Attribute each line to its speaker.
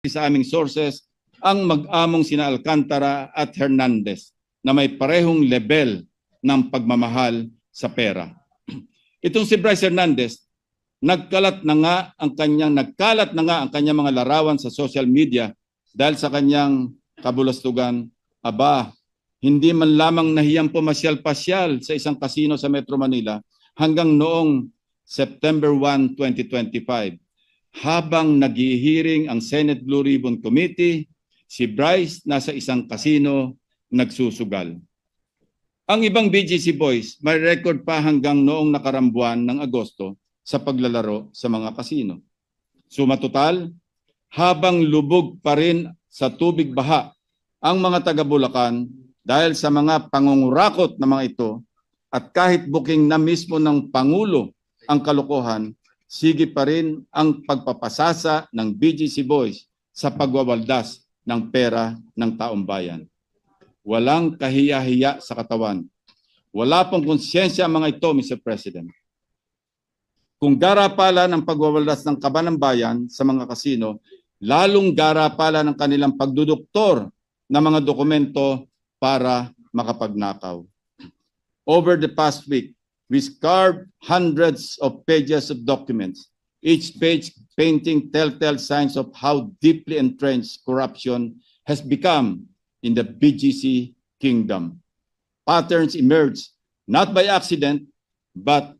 Speaker 1: sa aming sources ang mag-among sina Alcantara at Hernandez na may parehong level ng pagmamahal sa pera. Itong si Bryce Hernandez, nagkalat na nga ang kanyang mga larawan sa social media dahil sa kanyang kabulastugan. Aba, hindi man lamang nahiyang pumasyal-pasyal sa isang kasino sa Metro Manila hanggang noong September 1, 2025. Habang naghihiring ang Senate Blue Ribbon Committee, si Bryce nasa isang kasino nagsusugal. Ang ibang BGC boys may record pa hanggang noong nakarambuan ng Agosto sa paglalaro sa mga kasino. Suma total, habang lubog pa rin sa tubig baha ang mga taga Bulacan dahil sa mga pangungurakot na mga ito at kahit booking na mismo ng Pangulo ang kalokohan, sige pa rin ang pagpapasasa ng BGC boys sa pagwawaldas ng pera ng taong bayan. Walang kahiya-hiya sa katawan. Wala pong konsyensya ang mga ito, Mr. President. Kung garapala ng pagwawaldas ng kaban ng bayan sa mga kasino, lalong garapala ng kanilang pagduduktor ng mga dokumento para makapagnakaw. Over the past week, we scoured hundreds of pages of documents, each page painting telltale signs of how deeply entrenched corruption has become in the BGC kingdom. Patterns emerged not by accident, but